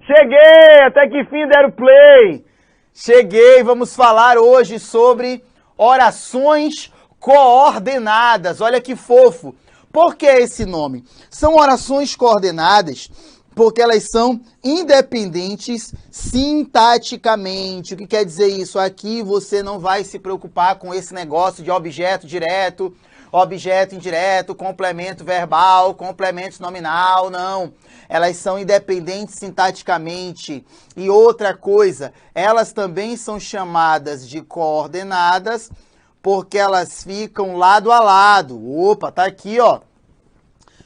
Cheguei! Até que fim deram play! Cheguei, vamos falar hoje sobre orações coordenadas. Olha que fofo! Por que esse nome? São orações coordenadas porque elas são independentes sintaticamente. O que quer dizer isso? Aqui você não vai se preocupar com esse negócio de objeto direto, objeto indireto, complemento verbal, complemento nominal, não. Elas são independentes sintaticamente. E outra coisa, elas também são chamadas de coordenadas porque elas ficam lado a lado. Opa, tá aqui, ó.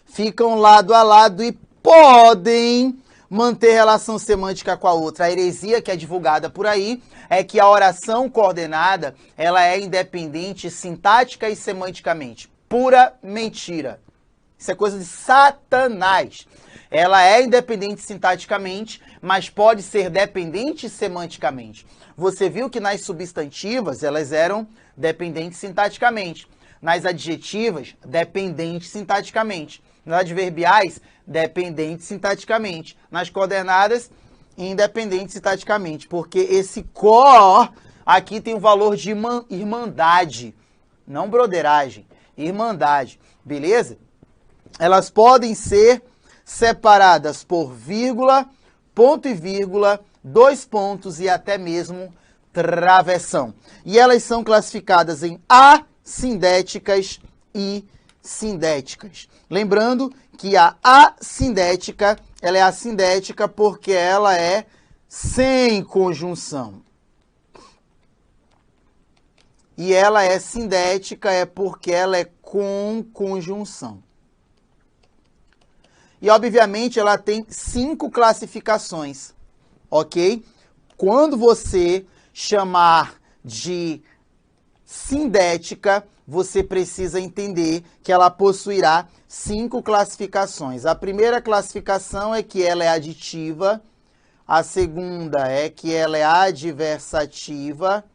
Ficam lado a lado e podem manter relação semântica com a outra. A heresia que é divulgada por aí é que a oração coordenada, ela é independente sintática e semanticamente. Pura mentira. Isso é coisa de Satanás. Ela é independente sintaticamente, mas pode ser dependente semanticamente. Você viu que nas substantivas, elas eram dependentes sintaticamente. Nas adjetivas, dependentes sintaticamente. Nas adverbiais, dependentes sintaticamente. Nas coordenadas, independentes sintaticamente. Porque esse cor aqui tem o valor de irmandade, não broderagem, irmandade, beleza? Elas podem ser separadas por vírgula, ponto e vírgula, dois pontos e até mesmo travessão. E elas são classificadas em assindéticas e sindéticas. Lembrando que a assindética, ela é assindética porque ela é sem conjunção. E ela é sindética porque ela é com conjunção. E, obviamente, ela tem 5 classificações, ok? Quando você chamar de sindética, você precisa entender que ela possuirá 5 classificações. A primeira classificação é que ela é aditiva, a segunda é que ela é adversativa,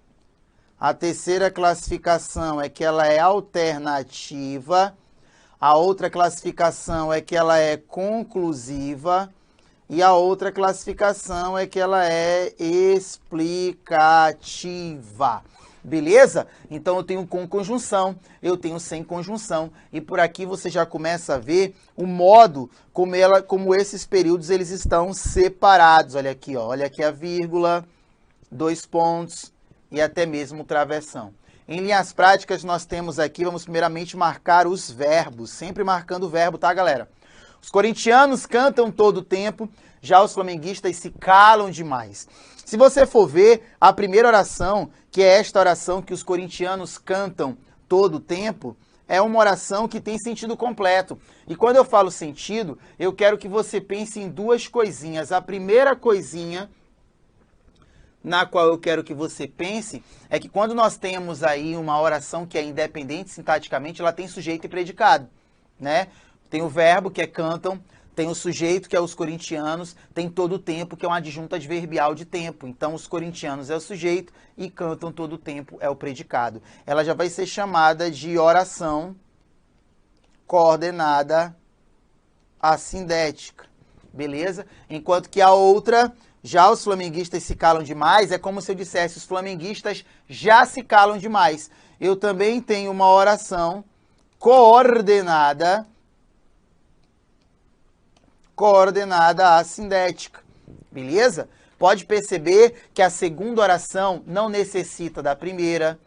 a terceira classificação é que ela é alternativa, a outra classificação é que ela é conclusiva e a outra classificação é que ela é explicativa. Beleza? Então eu tenho com conjunção, eu tenho sem conjunção e por aqui você já começa a ver o modo como esses períodos eles estão separados. Olha aqui, ó, olha aqui a vírgula, dois pontos e até mesmo travessão. Em linhas práticas, nós temos aqui, vamos primeiramente marcar os verbos, sempre marcando o verbo, tá, galera? Os corintianos cantam todo o tempo, já os flamenguistas se calam demais. Se você for ver a primeira oração, que é esta oração que os corintianos cantam todo o tempo, é uma oração que tem sentido completo. E quando eu falo sentido, eu quero que você pense em duas coisinhas. A primeira coisinha na qual eu quero que você pense é que quando nós temos aí uma oração que é independente sintaticamente, ela tem sujeito e predicado, né? Tem o verbo, que é cantam, tem o sujeito, que é os corintianos, tem todo o tempo, que é uma adjunta adverbial de tempo. Então, os corintianos é o sujeito e cantam todo o tempo é o predicado. Ela já vai ser chamada de oração coordenada assindética, beleza? Enquanto que a outra, já os flamenguistas se calam demais, é como se eu dissesse, os flamenguistas já se calam demais. Eu também tenho uma oração coordenada assindética, beleza? Pode perceber que a segunda oração não necessita da primeira,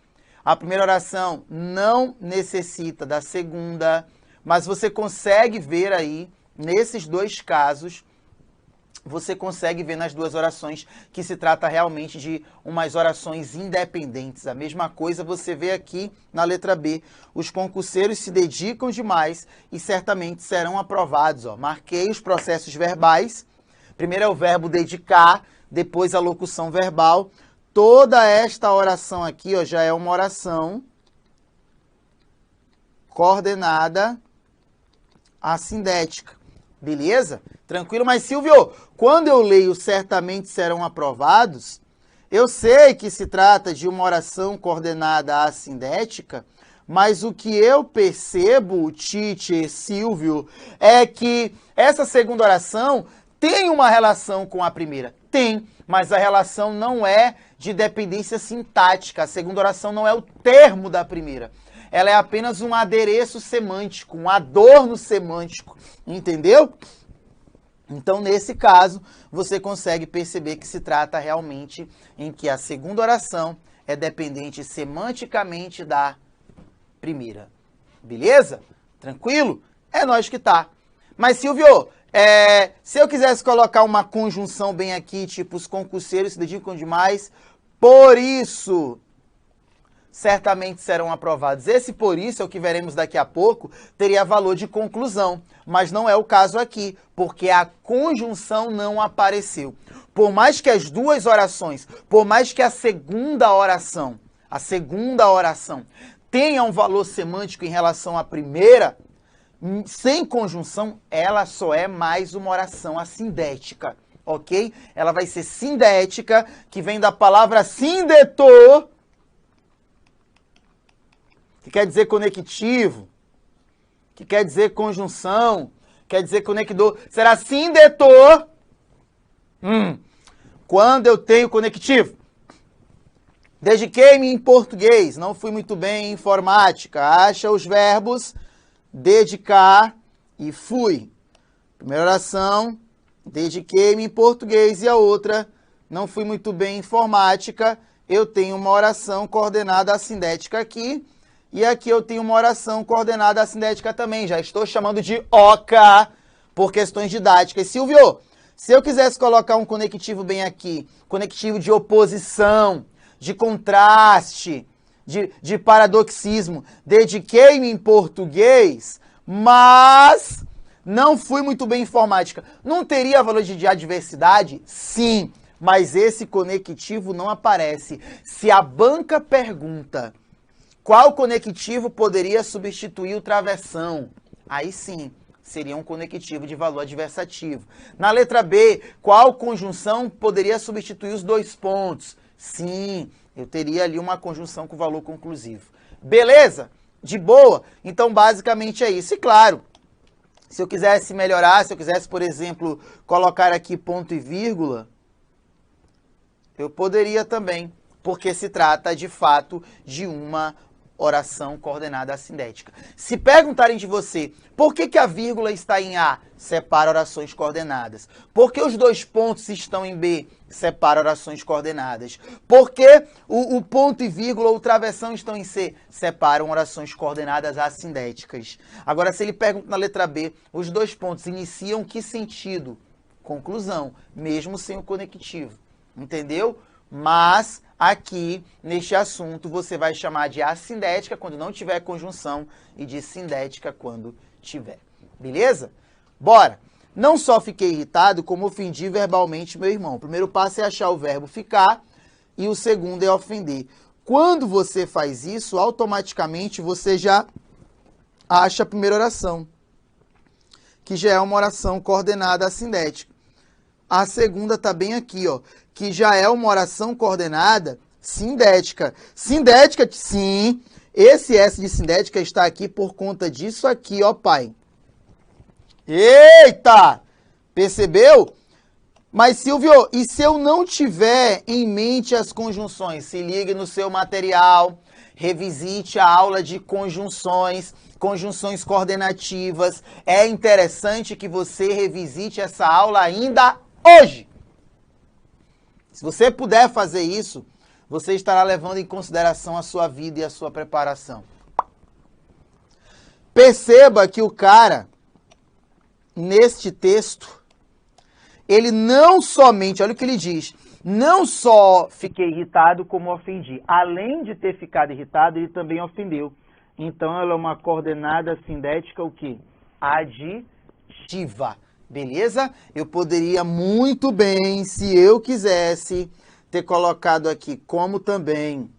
a primeira oração não necessita da segunda, mas você consegue ver aí, nesses dois casos, você consegue ver nas duas orações que se trata realmente de umas orações independentes. A mesma coisa você vê aqui na letra B. Os concurseiros se dedicam demais e certamente serão aprovados. Ó. Marquei os processos verbais. Primeiro é o verbo dedicar, depois a locução verbal. Toda esta oração aqui, ó, já é uma oração coordenada assindética. Beleza? Tranquilo? Mas, Silvio, quando eu leio certamente serão aprovados, eu sei que se trata de uma oração coordenada assindética, mas o que eu percebo, Tite, Silvio, é que essa segunda oração tem uma relação com a primeira? Tem, mas a relação não é de dependência sintática. A segunda oração não é o termo da primeira. Ela é apenas um adereço semântico, um adorno semântico, entendeu? Então, nesse caso, você consegue perceber que se trata realmente em que a segunda oração é dependente semanticamente da primeira. Beleza? Tranquilo? É nós que tá. Mas, Silvio, se eu quisesse colocar uma conjunção bem aqui, tipo, os concurseiros se dedicam demais, por isso, certamente serão aprovados. Esse por isso, é o que veremos daqui a pouco, teria valor de conclusão, mas não é o caso aqui, porque a conjunção não apareceu. Por mais que as duas orações, por mais que a segunda oração tenha um valor semântico em relação à primeira, sem conjunção, ela só é mais uma oração assindética, ok? Ela vai ser sindética, que vem da palavra sindetor, que quer dizer conectivo, que quer dizer conjunção, quer dizer conector. Será sindetor quando eu tenho conectivo. Dediquei-me em português, não fui muito bem em informática. Acha os verbos dedicar e fui. Primeira oração, dediquei-me em português, e a outra, não fui muito bem em informática. Eu tenho uma oração coordenada assindética aqui, e aqui eu tenho uma oração coordenada assindética também. Já estou chamando de OCA por questões didáticas. Silvio, se eu quisesse colocar um conectivo bem aqui, conectivo de oposição, de contraste, de paradoxismo, dediquei-me em português, mas não fui muito bem em informática. Não teria valor de adversidade? Sim, mas esse conectivo não aparece. Se a banca pergunta qual conectivo poderia substituir o travessão, aí sim, seria um conectivo de valor adversativo. Na letra B, qual conjunção poderia substituir os dois pontos? Sim, eu teria ali uma conjunção com valor conclusivo. Beleza? De boa? Então, basicamente é isso. E claro, se eu quisesse melhorar, se eu quisesse, por exemplo, colocar aqui ponto e vírgula, eu poderia também, porque se trata, de fato, de uma oração coordenada assindética. Se perguntarem de você, por que a vírgula está em A? Separa orações coordenadas. Por que os dois pontos estão em B? Separa orações coordenadas. Por que o ponto e vírgula ou o travessão estão em C? Separam orações coordenadas assindéticas. Agora, se ele pergunta na letra B, os dois pontos iniciam que sentido? Conclusão, mesmo sem o conectivo. Entendeu? Mas aqui, neste assunto, você vai chamar de assindética quando não tiver conjunção e de sindética quando tiver. Beleza? Bora! Não só fiquei irritado, como ofendi verbalmente meu irmão. O primeiro passo é achar o verbo ficar e o segundo é ofender. Quando você faz isso, automaticamente você já acha a primeira oração, que já é uma oração coordenada assindética. A segunda está bem aqui, ó, que já é uma oração coordenada sindética. Sindética, sim, esse S de sindética está aqui por conta disso aqui, ó, pai. Eita! Percebeu? Mas, Silvio, e se eu não tiver em mente as conjunções? Se ligue no seu material, revisite a aula de conjunções, conjunções coordenativas. É interessante que você revisite essa aula ainda hoje. Se você puder fazer isso, você estará levando em consideração a sua vida e a sua preparação. Perceba que o cara, neste texto, ele não somente, olha o que ele diz, não só fiquei irritado, como ofendi. Além de ter ficado irritado, ele também ofendeu. Então, ela é uma coordenada sindética, o quê? Aditiva. Beleza? Eu poderia muito bem, se eu quisesse, ter colocado aqui como também.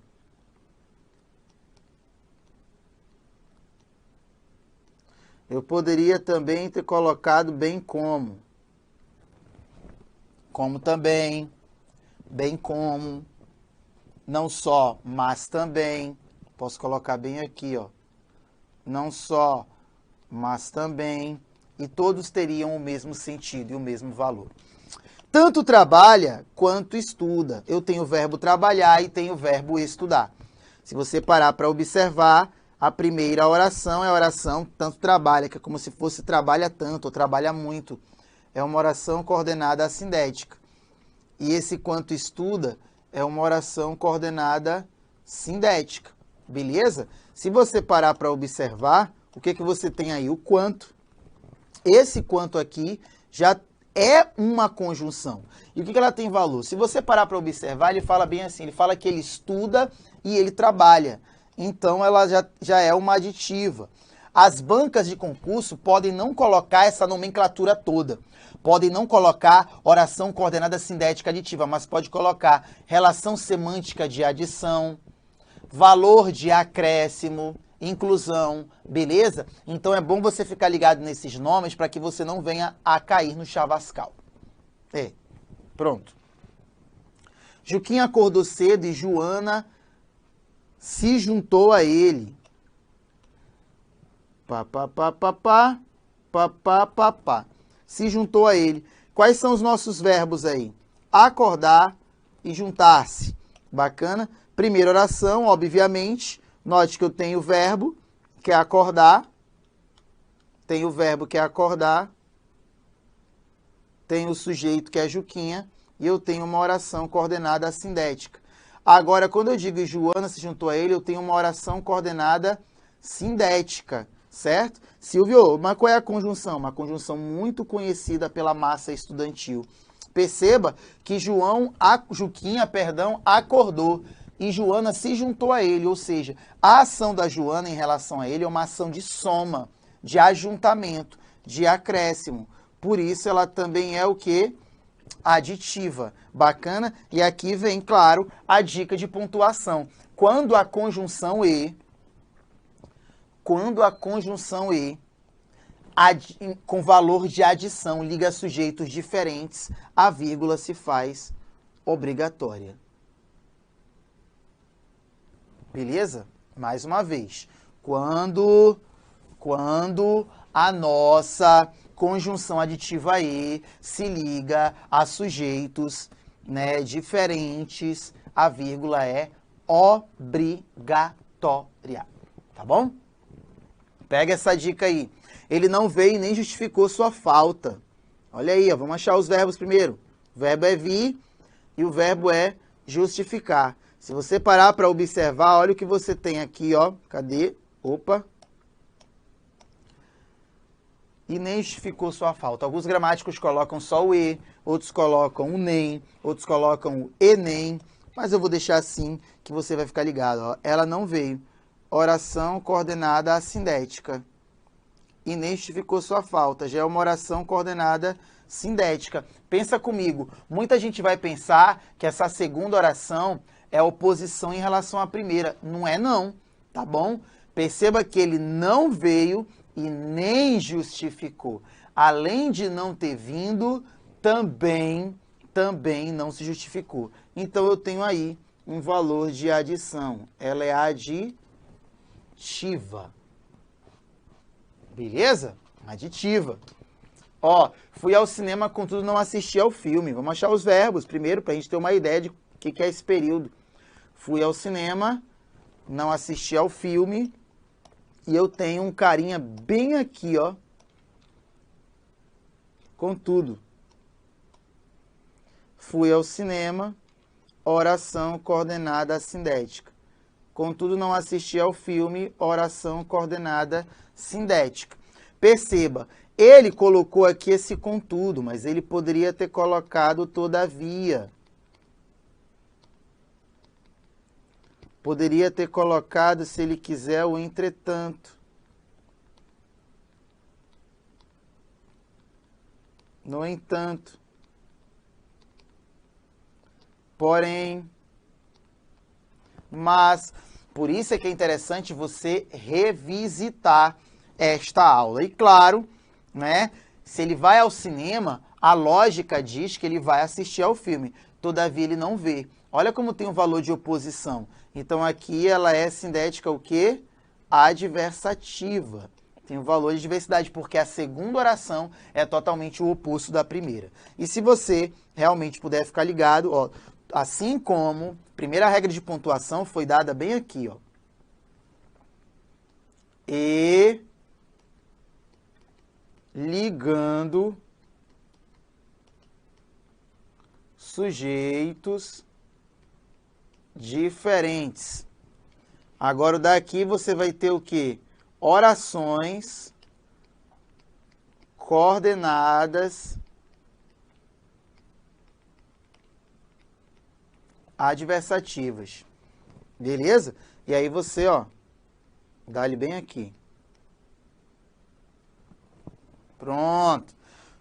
Eu poderia também ter colocado bem como. Como também, bem como, não só, mas também. Posso colocar bem aqui, ó. Não só, mas também. e todos teriam o mesmo sentido e o mesmo valor. Tanto trabalha quanto estuda. Eu tenho o verbo trabalhar e tenho o verbo estudar. Se você parar para observar, a primeira oração é a oração tanto trabalha, que é como se fosse trabalha tanto ou trabalha muito. É uma oração coordenada assindética. E esse quanto estuda é uma oração coordenada sindética. Beleza? Se você parar para observar, o que você tem aí? O quanto. Esse quanto aqui já é uma conjunção. E o que ela tem valor? Se você parar para observar, ele fala bem assim, ele fala que ele estuda e ele trabalha. Então, ela já é uma aditiva. As bancas de concurso podem não colocar essa nomenclatura toda. Podem não colocar oração coordenada sindética aditiva, mas pode colocar relação semântica de adição, valor de acréscimo, inclusão, beleza? Então é bom você ficar ligado nesses nomes para que você não venha a cair no chavascal. Pronto. Juquinha acordou cedo e Joana se juntou a ele. Se juntou a ele. Quais são os nossos verbos aí? Acordar e juntar-se. Bacana? Primeira oração, obviamente. Note que eu tenho o verbo, que é acordar. Tenho o verbo, que é acordar. Tenho o sujeito, que é Juquinha. E eu tenho uma oração coordenada assindética. Agora, quando eu digo Joana se juntou a ele, eu tenho uma oração coordenada sindética, certo? Silvio, mas qual é a conjunção? Uma conjunção muito conhecida pela massa estudantil. Perceba que Juquinha, acordou e Joana se juntou a ele, ou seja, a ação da Joana em relação a ele é uma ação de soma, de ajuntamento, de acréscimo. Por isso, ela também é o quê? Aditiva. Bacana? E aqui vem, claro, a dica de pontuação. Quando a conjunção E com valor de adição liga sujeitos diferentes, a vírgula se faz obrigatória. Beleza? Mais uma vez. Quando a nossa conjunção aditiva E se liga a sujeitos, né, diferentes, a vírgula é obrigatória. Tá bom? Pega essa dica aí. Ele não veio e nem justificou sua falta. Olha aí, ó, vamos achar os verbos primeiro. O verbo é vir e o verbo é justificar. Se você parar para observar, olha o que você tem aqui, ó. Cadê? Opa. E nem justificou sua falta. Alguns gramáticos colocam só o E, outros colocam o nem, outros colocam o enem, mas eu vou deixar assim que você vai ficar ligado. Ó. Ela não veio. Oração coordenada assindética. E nem justificou sua falta. Já é uma oração coordenada sindética. Pensa comigo. Muita gente vai pensar que essa segunda oração é oposição em relação à primeira. Não é não, tá bom? Perceba que ele não veio e nem justificou. Além de não ter vindo, também não se justificou. Então, eu tenho aí um valor de adição. Ela é aditiva. Beleza? Aditiva. Ó, fui ao cinema, contudo não assisti ao filme. Vamos achar os verbos primeiro, para a gente ter uma ideia de o que é esse período. Fui ao cinema, não assisti ao filme. E eu tenho um carinha bem aqui, ó. Contudo, fui ao cinema, oração coordenada sindética. Contudo, não assisti ao filme, oração coordenada sindética. Perceba, ele colocou aqui esse contudo, mas ele poderia ter colocado todavia. Poderia ter colocado, se ele quiser, o entretanto. No entanto. Porém. Mas, por isso é que é interessante você revisitar esta aula. E claro, né, se ele vai ao cinema, a lógica diz que ele vai assistir ao filme. Todavia, ele não vê. Olha como tem um valor de oposição. Então, aqui ela é sindética o quê? Adversativa. Tem o valor de diversidade, porque a segunda oração é totalmente o oposto da primeira. E se você realmente puder ficar ligado, ó, assim como a primeira regra de pontuação foi dada bem aqui, ó. E ligando sujeitos diferentes. Agora, daqui você vai ter o quê? Orações coordenadas adversativas. Beleza? E aí você, ó, dá-lhe bem aqui. Pronto.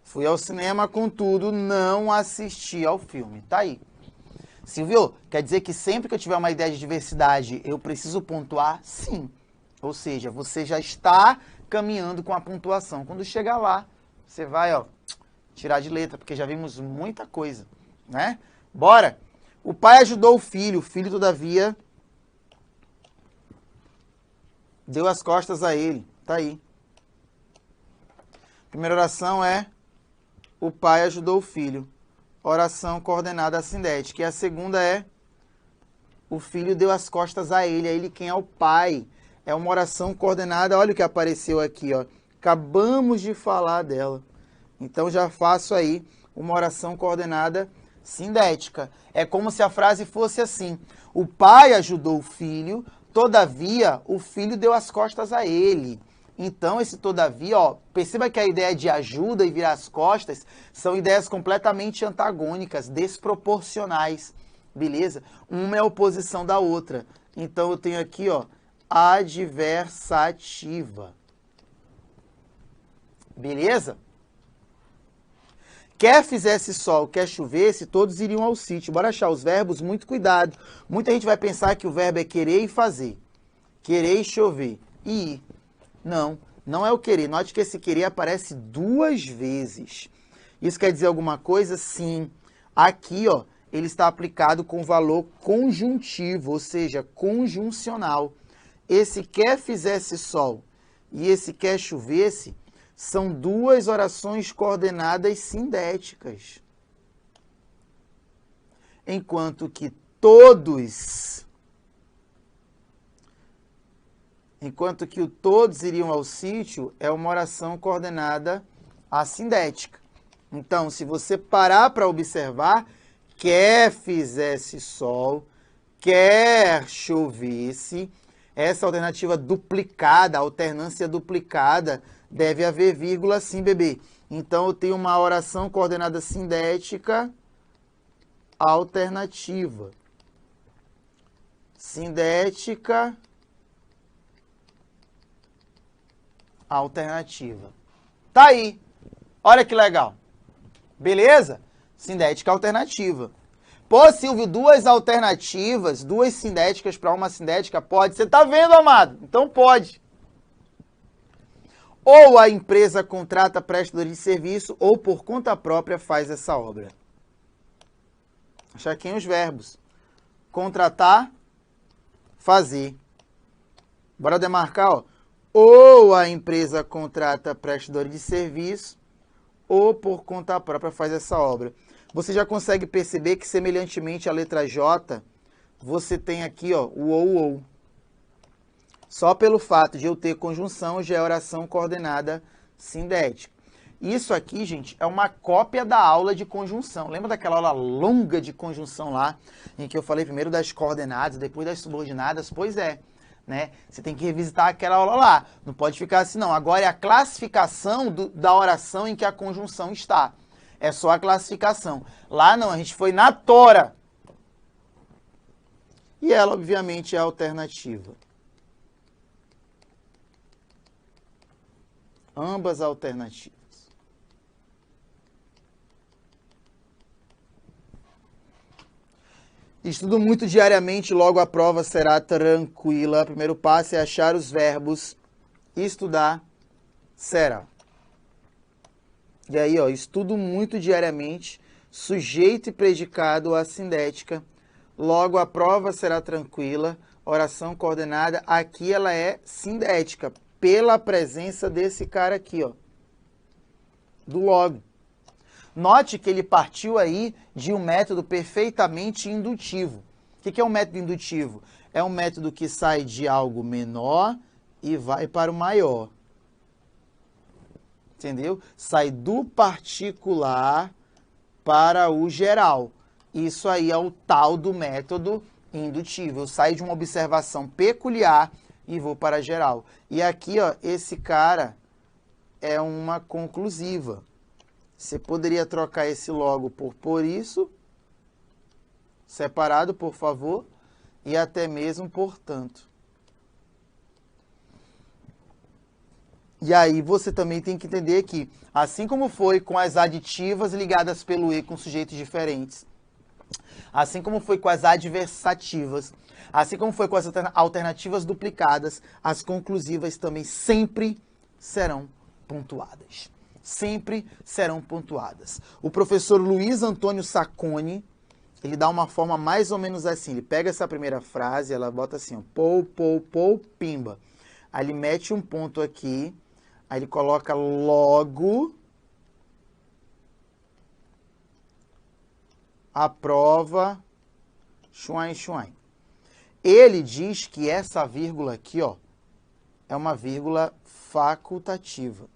Fui ao cinema, contudo, não assisti ao filme. Tá aí. Silvio, quer dizer que sempre que eu tiver uma ideia de diversidade, eu preciso pontuar? Sim. Ou seja, você já está caminhando com a pontuação. Quando chegar lá, você vai, ó, tirar de letra, porque já vimos muita coisa, né? Bora! O pai ajudou o filho, todavia, deu as costas a ele. Tá aí. Primeira oração é: o pai ajudou o filho. Oração coordenada assindética. E a segunda é: o filho deu as costas a ele. A ele quem é o pai. É uma oração coordenada. Olha o que apareceu aqui, ó. Acabamos de falar dela. Então já faço aí uma oração coordenada sindética. É como se a frase fosse assim: o pai ajudou o filho, todavia o filho deu as costas a ele. Então, esse todavia, ó, perceba que a ideia de ajuda e virar as costas são ideias completamente antagônicas, desproporcionais, beleza? Uma é a oposição da outra. Então, eu tenho aqui, ó, adversativa. Beleza? Quer fizesse sol, quer chovesse, todos iriam ao sítio. Bora achar os verbos, muito cuidado. Muita gente vai pensar que o verbo é querer e fazer. Querer e chover. E ir. Não, não é o querer. Note que esse querer aparece 2 vezes. Isso quer dizer alguma coisa? Sim. Aqui, ó, ele está aplicado com valor conjuntivo, ou seja, conjuncional. Esse quer fizesse sol e esse quer chovesse são 2 orações coordenadas sindéticas. Enquanto que todos iriam ao sítio é uma oração coordenada assindética. Então, se você parar para observar, quer fizesse sol, quer chovesse, essa alternativa duplicada, alternância duplicada, deve haver vírgula sim, bebê. Então, eu tenho uma oração coordenada sindética alternativa. Sindética alternativa. Tá aí. Olha que legal. Beleza? Sindética alternativa. Pô, Silvio, 2 alternativas, 2 sindéticas para uma sindética? Pode. Você tá vendo, amado? Então pode. Ou a empresa contrata prestador de serviço, ou por conta própria faz essa obra. Achar aqui os verbos. Contratar, fazer. Bora demarcar, ó. Ou a empresa contrata prestador de serviço, ou por conta própria faz essa obra. Você já consegue perceber que, semelhantemente à letra J, você tem aqui, ó, o ou. Só pelo fato de eu ter conjunção, já é oração coordenada sindética. Isso aqui, gente, é uma cópia da aula de conjunção. Lembra daquela aula longa de conjunção lá, em que eu falei primeiro das coordenadas, depois das subordinadas? Pois é. Né? Você tem que revisitar aquela aula lá. Não pode ficar assim, não. Agora é a classificação da oração em que a conjunção está. É só a classificação. Lá não, a gente foi na tora. E ela, obviamente, é a alternativa. Ambas alternativas. Estudo muito diariamente, logo a prova será tranquila. Primeiro passo é achar os verbos. Estudar será. E aí, ó, estudo muito diariamente, sujeito e predicado assindética. Logo a prova será tranquila. Oração coordenada, aqui ela é sindética. pela presença desse cara aqui, ó, do log. Note que ele partiu aí de um método perfeitamente indutivo. O que é um método indutivo? É um método que sai de algo menor e vai para o maior. Entendeu? Sai do particular para o geral. Isso aí é o tal do método indutivo. Eu saio de uma observação peculiar e vou para geral. E aqui, ó, esse cara é uma conclusiva. Você poderia trocar esse logo por isso, separado, por favor, e até mesmo portanto. E aí você também tem que entender que, assim como foi com as aditivas ligadas pelo E com sujeitos diferentes, assim como foi com as adversativas, assim como foi com as alternativas duplicadas, as conclusivas também sempre serão pontuadas. Sempre serão pontuadas. O professor Luiz Antônio Sacconi, ele dá uma forma mais ou menos assim. Ele pega essa primeira frase, ela bota assim, ó, pou, pimba. Aí ele mete um ponto aqui, aí ele coloca logo a prova chuan. Ele diz que essa vírgula aqui, ó, é uma vírgula facultativa.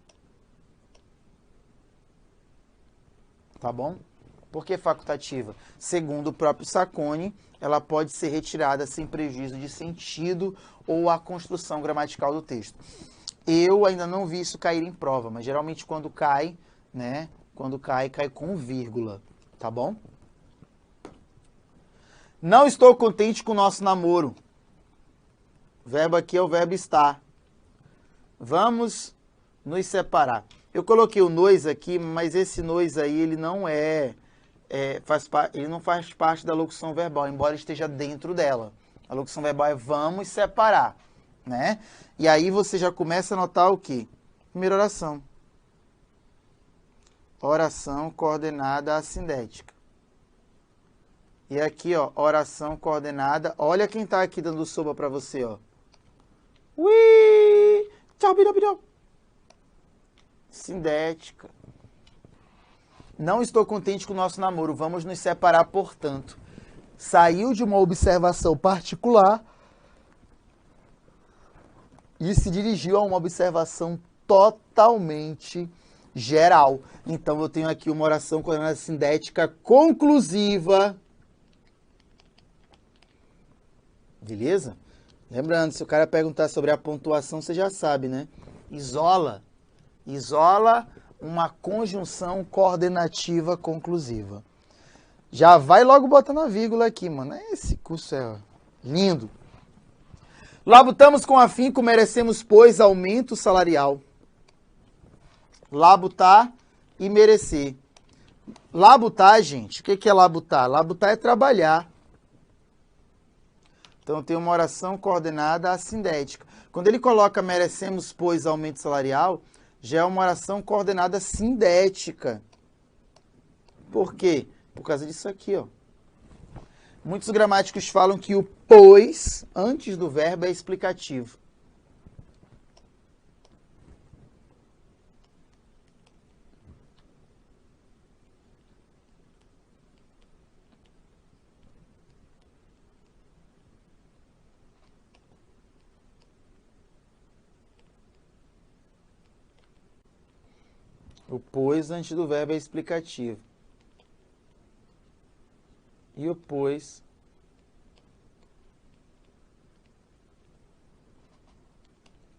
Tá bom? Por que facultativa? Segundo o próprio Sacconi, ela pode ser retirada sem prejuízo de sentido ou a construção gramatical do texto. Eu ainda não vi isso cair em prova, mas geralmente quando cai, né? Quando cai com vírgula, tá bom? Não estou contente com o nosso namoro. O verbo aqui é o verbo estar. Vamos nos separar. Eu coloquei o nós aqui, mas esse nós aí, ele não ele não faz parte da locução verbal, embora esteja dentro dela. A locução verbal é vamos separar, né? E aí você já começa a notar o quê? Primeira oração. Oração coordenada assindética. E aqui, ó, oração coordenada. Olha quem tá aqui dando sopa para você, ó. Ui! Tchau, bidão. Sindética. Não estou contente com o nosso namoro. Vamos nos separar, portanto. Saiu de uma observação particular e se dirigiu a uma observação totalmente geral. Então, eu tenho aqui uma oração coordenada sindética conclusiva. Beleza? Lembrando, se o cara perguntar sobre a pontuação, você já sabe, né? Isola uma conjunção coordenativa conclusiva. Já vai logo botando a vírgula aqui, mano. Esse curso é lindo. Labutamos com afinco, merecemos, pois, aumento salarial. Labutar e merecer. Labutar, gente, o que é labutar? Labutar é trabalhar. Então, tem uma oração coordenada assindética. Quando ele coloca merecemos, pois, aumento salarial, já é uma oração coordenada sindética. Por quê? Por causa disso aqui, ó. Muitos gramáticos falam que o pois, antes do verbo, é explicativo. O pois antes do verbo é explicativo. E o pois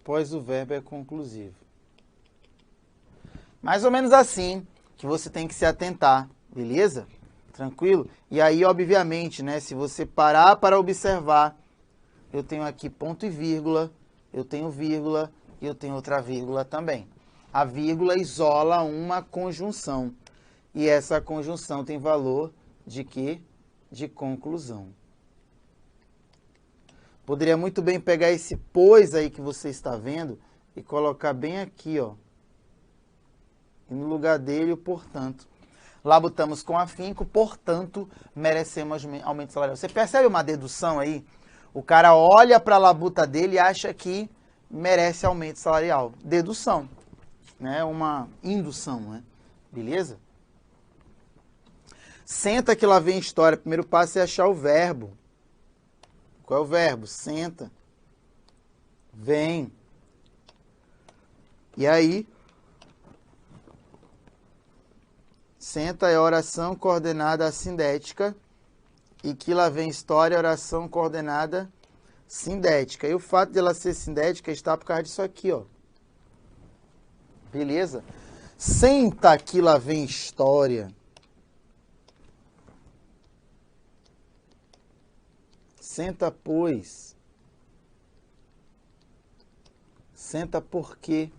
após o verbo é conclusivo. Mais ou menos assim que você tem que se atentar, beleza? Tranquilo? E aí, obviamente, né, se você parar para observar, eu tenho aqui ponto e vírgula, eu tenho vírgula e eu tenho outra vírgula também. A vírgula isola uma conjunção. E essa conjunção tem valor de quê? De conclusão. Poderia muito bem pegar esse pois aí que você está vendo e colocar bem aqui, ó. E no lugar dele, o portanto. Labutamos com afinco, portanto, merecemos aumento salarial. Você percebe uma dedução aí? O cara olha para a labuta dele e acha que merece aumento salarial. Dedução, né? Uma indução, né? Beleza? Senta que lá vem história. Primeiro passo é achar o verbo. Qual é o verbo? Senta. Vem. E aí, senta é oração coordenada sindética. E que lá vem história é oração coordenada sindética. E o fato de ela ser sindética está por causa disso aqui, ó. Beleza? Senta que lá vem história. Senta, pois. Senta porque.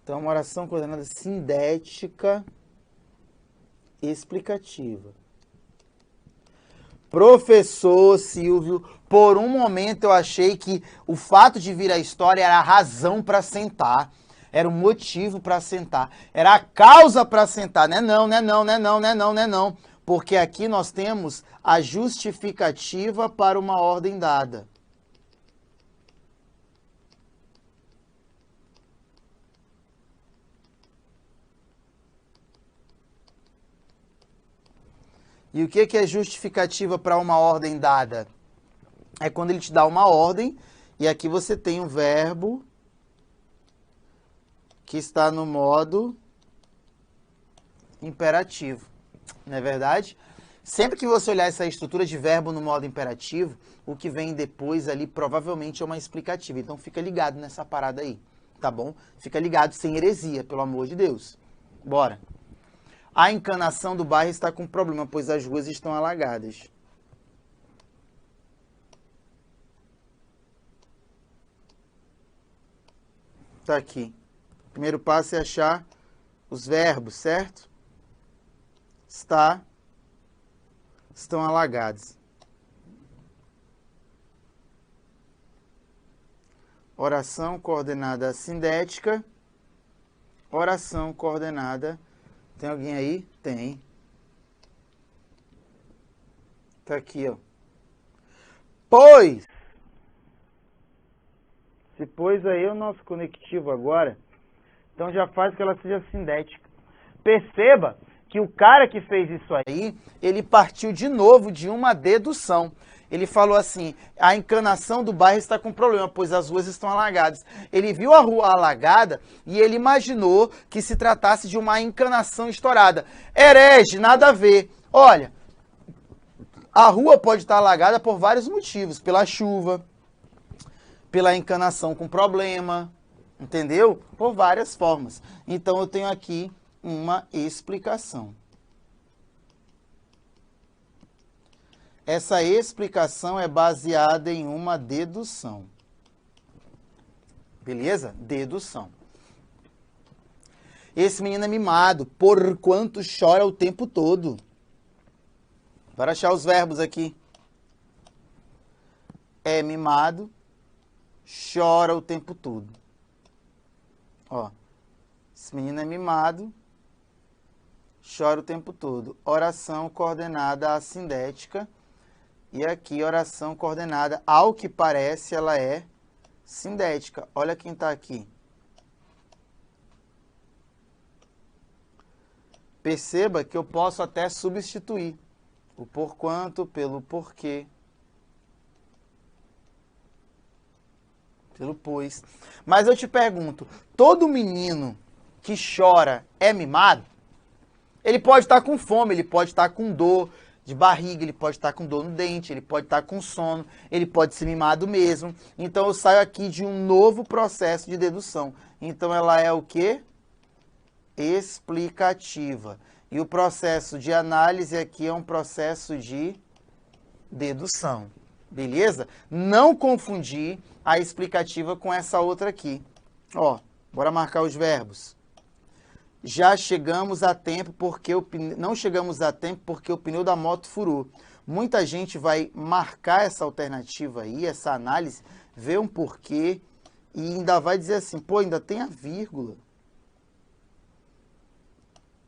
Então, uma oração coordenada sindética explicativa. Professor Silvio, por um momento eu achei que o fato de vir a história era a razão para sentar. Era o motivo para sentar. Era a causa para sentar. Não. Porque aqui nós temos a justificativa para uma ordem dada. E o que é justificativa para uma ordem dada? É quando ele te dá uma ordem e aqui você tem um verbo que está no modo imperativo. Não é verdade? Sempre que você olhar essa estrutura de verbo no modo imperativo, o que vem depois ali provavelmente é uma explicativa. Então fica ligado nessa parada aí, tá bom? Fica ligado sem heresia, pelo amor de Deus. Bora. A encanação do bairro está com problema, pois as ruas estão alagadas. Tá aqui. O primeiro passo é achar os verbos, certo? Estão alagados. Oração coordenada sindética. Oração coordenada. Tem alguém aí? Tem. Tá aqui, ó. Pois. Se pôs aí é o nosso conectivo agora. Então já faz que ela seja sindética. Perceba que o cara que fez isso aí, ele partiu de novo de uma dedução. Ele falou assim, a encanação do bairro está com problema, pois as ruas estão alagadas. Ele viu a rua alagada e ele imaginou que se tratasse de uma encanação estourada. Herege, nada a ver. Olha, a rua pode estar alagada por vários motivos. Pela chuva, pela encanação com problema, entendeu? Por várias formas. Então eu tenho aqui uma explicação. Essa explicação é baseada em uma dedução. Beleza? Dedução. Esse menino é mimado, porquanto chora o tempo todo. Para achar os verbos aqui. É mimado, chora o tempo todo. Ó, esse menino é mimado, chora o tempo todo. Oração coordenada assindética. E aqui, oração coordenada, ao que parece, ela é sindética. Olha quem está aqui. Perceba que eu posso até substituir o porquanto pelo porquê, pelo pois. Mas eu te pergunto, todo menino que chora é mimado? Ele pode estar com fome, ele pode estar com dor de barriga, ele pode estar com dor no dente, ele pode estar com sono, ele pode ser mimado mesmo. Então eu saio aqui de um novo processo de dedução. Então ela é o quê? Explicativa. E o processo de análise aqui é um processo de dedução. Beleza? Não confundir a explicativa com essa outra aqui. Ó, bora marcar os verbos. Já chegamos a tempo porque não chegamos a tempo porque o pneu da moto furou. Muita gente vai marcar essa alternativa aí, essa análise, ver um porquê e ainda vai dizer assim, pô, ainda tem a vírgula.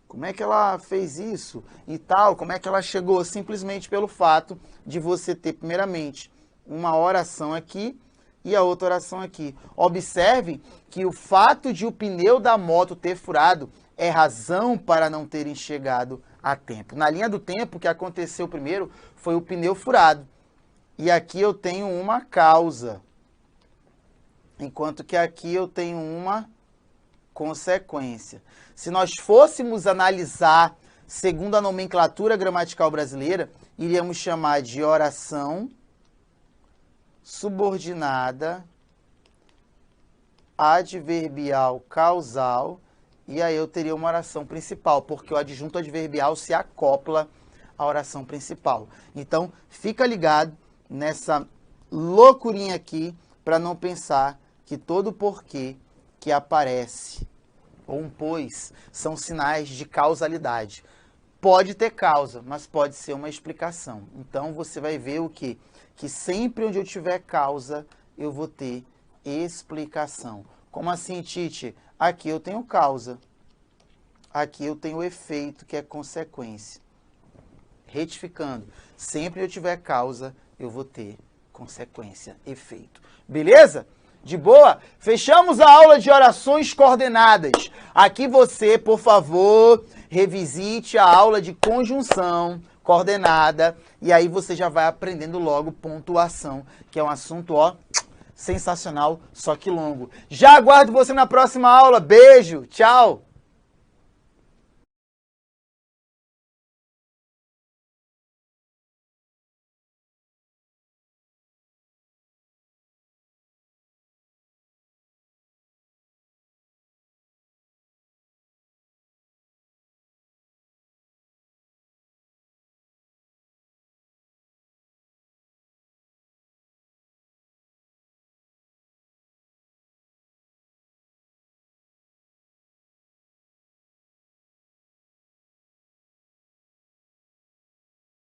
Como é que ela fez isso e tal? Como é que ela chegou? Simplesmente pelo fato de você ter, primeiramente, uma oração aqui e a outra oração aqui. Observem que o fato de o pneu da moto ter furado é razão para não terem chegado a tempo. Na linha do tempo, o que aconteceu primeiro foi o pneu furado. E aqui eu tenho uma causa, enquanto que aqui eu tenho uma consequência. Se nós fôssemos analisar segundo a nomenclatura gramatical brasileira, iríamos chamar de oração subordinada adverbial causal, e aí eu teria uma oração principal, porque o adjunto adverbial se acopla à oração principal. Então, fica ligado nessa loucurinha aqui, para não pensar que todo porquê que aparece, ou um pois, são sinais de causalidade. Pode ter causa, mas pode ser uma explicação. Então, você vai ver o quê? Que sempre onde eu tiver causa, eu vou ter explicação. Como assim, Tite? Aqui eu tenho causa. Aqui eu tenho efeito, que é consequência. Retificando, sempre que eu tiver causa, eu vou ter consequência, efeito. Beleza? De boa? Fechamos a aula de orações coordenadas. Aqui você, por favor, revisite a aula de conjunção coordenada e aí você já vai aprendendo logo pontuação, que é um assunto, ó, sensacional, só que longo. Já aguardo você na próxima aula. Beijo, tchau!